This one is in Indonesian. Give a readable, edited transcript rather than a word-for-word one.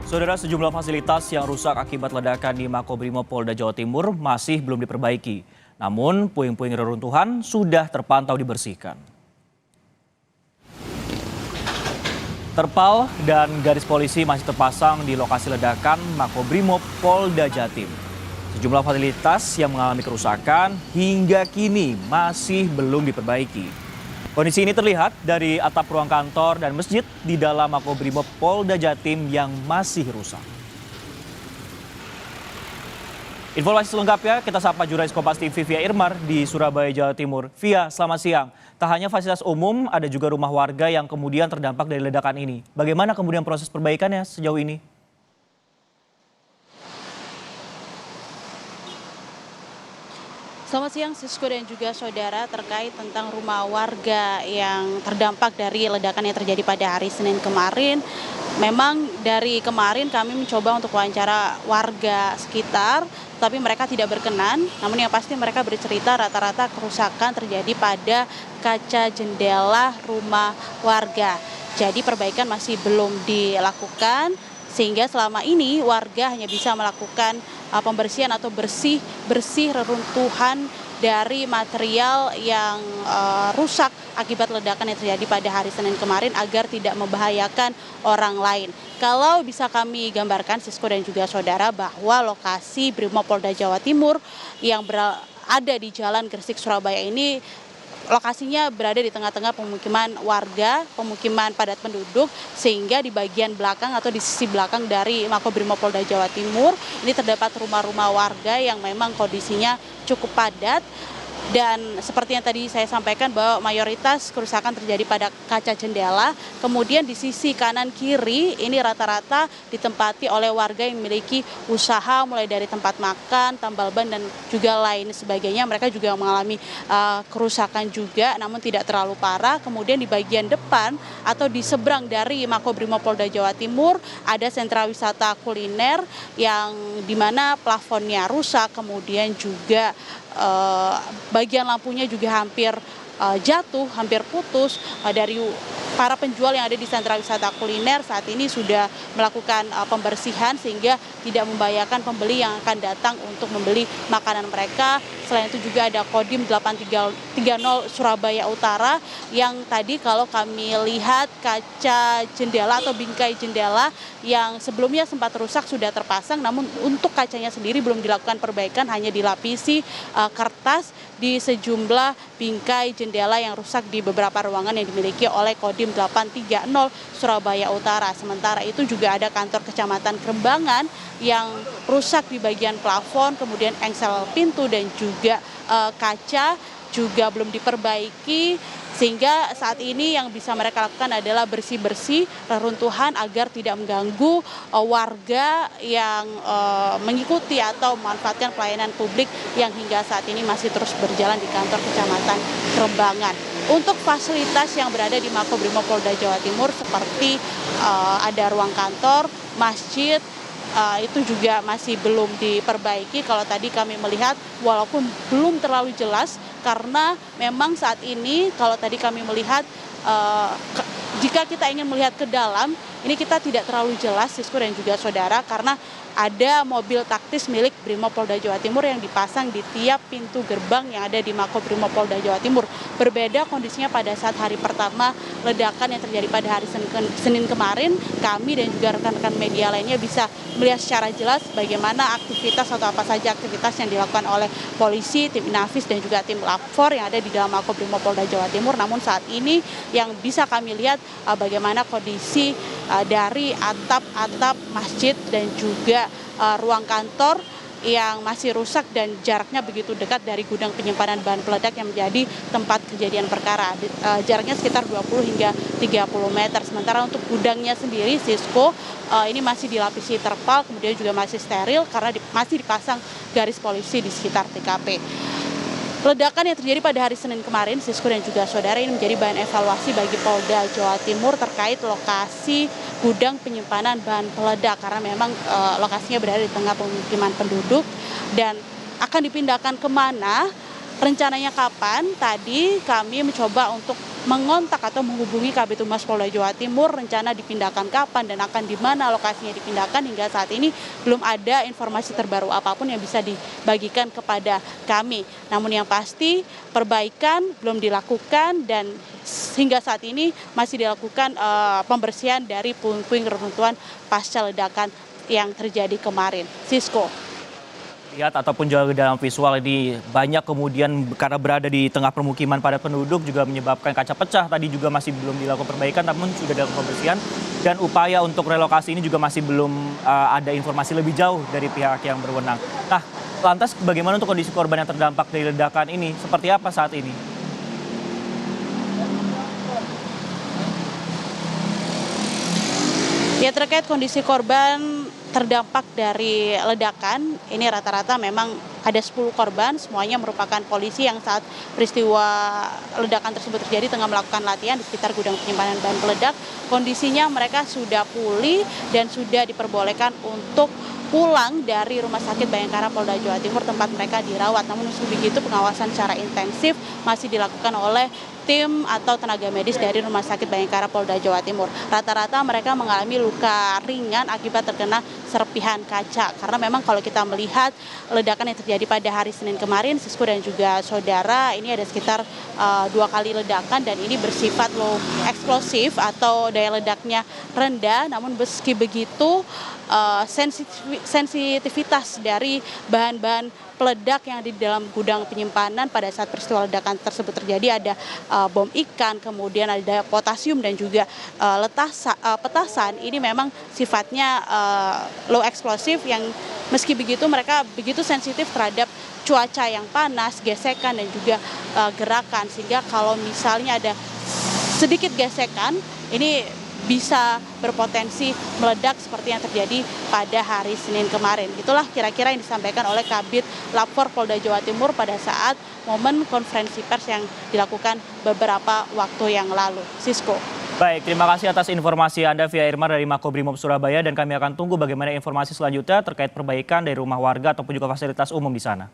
Saudara, sejumlah fasilitas yang rusak akibat ledakan di Makobrimob Polda Jawa Timur masih belum diperbaiki. Namun, puing-puing reruntuhan sudah terpantau dibersihkan. Terpal dan garis polisi masih terpasang di lokasi ledakan Makobrimob Polda Jatim. Sejumlah fasilitas yang mengalami kerusakan hingga kini masih belum diperbaiki. Kondisi ini terlihat dari atap ruang kantor dan masjid di dalam Makobrimob Polda Jatim yang masih rusak. Informasi selengkapnya kita sapa jurnalis Kompas TV Via Irmar di Surabaya, Jawa Timur. Via, selamat siang. Tak hanya fasilitas umum, ada juga rumah warga yang kemudian terdampak dari ledakan ini. Bagaimana kemudian proses perbaikannya sejauh ini? Selamat siang Sisko dan juga saudara, terkait tentang rumah warga yang terdampak dari ledakan yang terjadi pada hari Senin kemarin. Memang dari kemarin kami mencoba untuk wawancara warga sekitar, tapi mereka tidak berkenan. Namun yang pasti mereka bercerita rata-rata kerusakan terjadi pada kaca jendela rumah warga. Jadi perbaikan masih belum dilakukan, sehingga selama ini warga hanya bisa melakukan pembersihan atau bersih reruntuhan dari material yang rusak akibat ledakan yang terjadi pada hari Senin kemarin agar tidak membahayakan orang lain. Kalau bisa kami gambarkan Sisko dan juga saudara, bahwa lokasi Brimopolda Jawa Timur yang ada di Jalan Gresik Surabaya ini lokasinya berada di tengah-tengah pemukiman warga, pemukiman padat penduduk, sehingga di bagian belakang atau di sisi belakang dari Makobrimob Polda Jawa Timur ini terdapat rumah-rumah warga yang memang kondisinya cukup padat. Dan seperti yang tadi saya sampaikan bahwa mayoritas kerusakan terjadi pada kaca jendela. Kemudian di sisi kanan kiri ini rata-rata ditempati oleh warga yang memiliki usaha mulai dari tempat makan, tambal ban dan juga lain sebagainya. Mereka juga mengalami kerusakan juga, namun tidak terlalu parah. Kemudian di bagian depan atau di seberang dari Makobrimob Polda Jawa Timur ada sentra wisata kuliner yang dimana plafonnya rusak, kemudian juga bagian lampunya juga hampir jatuh, hampir putus. Dari para penjual yang ada di sentra wisata kuliner saat ini sudah melakukan pembersihan sehingga tidak membahayakan pembeli yang akan datang untuk membeli makanan mereka. Selain itu juga ada Kodim 830 Surabaya Utara yang tadi kalau kami lihat kaca jendela atau bingkai jendela yang sebelumnya sempat rusak sudah terpasang, namun untuk kacanya sendiri belum dilakukan perbaikan, hanya dilapisi kertas di sejumlah bingkai jendela yang rusak di beberapa ruangan yang dimiliki oleh Kodim 830 Surabaya Utara. Sementara itu juga ada kantor Kecamatan Krembangan yang rusak di bagian plafon, kemudian engsel pintu dan juga kaca juga belum diperbaiki, sehingga saat ini yang bisa mereka lakukan adalah bersih-bersih reruntuhan agar tidak mengganggu warga yang mengikuti atau memanfaatkan pelayanan publik yang hingga saat ini masih terus berjalan di kantor Kecamatan Krembangan. Untuk fasilitas yang berada di Makobrimob Polda Jawa Timur seperti ada ruang kantor, masjid, itu juga masih belum diperbaiki. Kalau tadi kami melihat walaupun belum terlalu jelas, karena memang saat ini kalau tadi kami melihat jika kita ingin melihat ke dalam ini kita tidak terlalu jelas Sisko dan juga saudara, karena ada mobil taktis milik Brimob Polda Jawa Timur yang dipasang di tiap pintu gerbang yang ada di Makobrimob Polda Jawa Timur. Berbeda kondisinya pada saat hari pertama ledakan yang terjadi pada hari Senin kemarin. Kami dan juga rekan-rekan media lainnya bisa melihat secara jelas bagaimana aktivitas atau apa saja aktivitas yang dilakukan oleh polisi, tim Inafis dan juga tim Lab4 yang ada di dalam Makobrimob Polda Jawa Timur. Namun saat ini yang bisa kami lihat bagaimana kondisi dari atap-atap masjid dan juga ruang kantor yang masih rusak dan jaraknya begitu dekat dari gudang penyimpanan bahan peledak yang menjadi tempat kejadian perkara. Jaraknya sekitar 20 hingga 30 meter. Sementara untuk gudangnya sendiri, Sisko, ini masih dilapisi terpal, kemudian juga masih steril karena masih dipasang garis polisi di sekitar TKP. Ledakan yang terjadi pada hari Senin kemarin, Sisko dan juga saudara, ini menjadi bahan evaluasi bagi Polda Jawa Timur terkait lokasi gudang penyimpanan bahan peledak, karena memang lokasinya berada di tengah pemukiman penduduk dan akan dipindahkan kemana rencananya kapan? Tadi kami mencoba untuk mengontak atau menghubungi Kabid Humas Polda Jawa Timur, rencana dipindahkan kapan dan akan di mana lokasinya dipindahkan. Hingga saat ini belum ada informasi terbaru apapun yang bisa dibagikan kepada kami. Namun yang pasti perbaikan belum dilakukan dan hingga saat ini masih dilakukan pembersihan dari puing-puing reruntuhan pasca ledakan yang terjadi kemarin. Sisko. Lihat ataupun juga dalam visual ini banyak kemudian karena berada di tengah permukiman padat penduduk juga menyebabkan kaca pecah. Tadi juga masih belum dilakukan perbaikan namun sudah dilakukan pembersihan dan upaya untuk relokasi ini juga masih belum ada informasi lebih jauh dari pihak yang berwenang. Nah, lantas bagaimana untuk kondisi korban yang terdampak dari ledakan ini? Seperti apa saat ini? Ya, terkait kondisi korban terdampak dari ledakan, ini rata-rata memang ada 10 korban, semuanya merupakan polisi yang saat peristiwa ledakan tersebut terjadi tengah melakukan latihan di sekitar gudang penyimpanan bahan peledak. Kondisinya mereka sudah pulih dan sudah diperbolehkan untuk pulang dari Rumah Sakit Bayangkara Polda Jawa Timur tempat mereka dirawat. Namun meski begitu pengawasan secara intensif masih dilakukan oleh tim atau tenaga medis dari Rumah Sakit Bayangkara Polda Jawa Timur. Rata-rata mereka mengalami luka ringan akibat terkena serpihan kaca. Karena memang kalau kita melihat ledakan yang terjadi pada hari Senin kemarin, Sisko dan juga saudara, ini ada sekitar 2 kali ledakan dan ini bersifat low eksplosif atau daya ledaknya rendah. Namun meski begitu sensitivitas dari bahan-bahan peledak yang di dalam gudang penyimpanan pada saat peristiwa ledakan tersebut terjadi ada bom ikan, kemudian ada potasium dan juga petasan. Ini memang sifatnya low eksplosif yang meski begitu mereka begitu sensitif terhadap cuaca yang panas, gesekan dan juga gerakan, sehingga kalau misalnya ada sedikit gesekan ini bisa berpotensi meledak seperti yang terjadi pada hari Senin kemarin. Itulah kira-kira yang disampaikan oleh Kabid Lapor Polda Jawa Timur pada saat momen konferensi pers yang dilakukan beberapa waktu yang lalu. Sisko. Baik, terima kasih atas informasi Anda via Irma dari Makobrimob Surabaya dan kami akan tunggu bagaimana informasi selanjutnya terkait perbaikan dari rumah warga ataupun juga fasilitas umum di sana.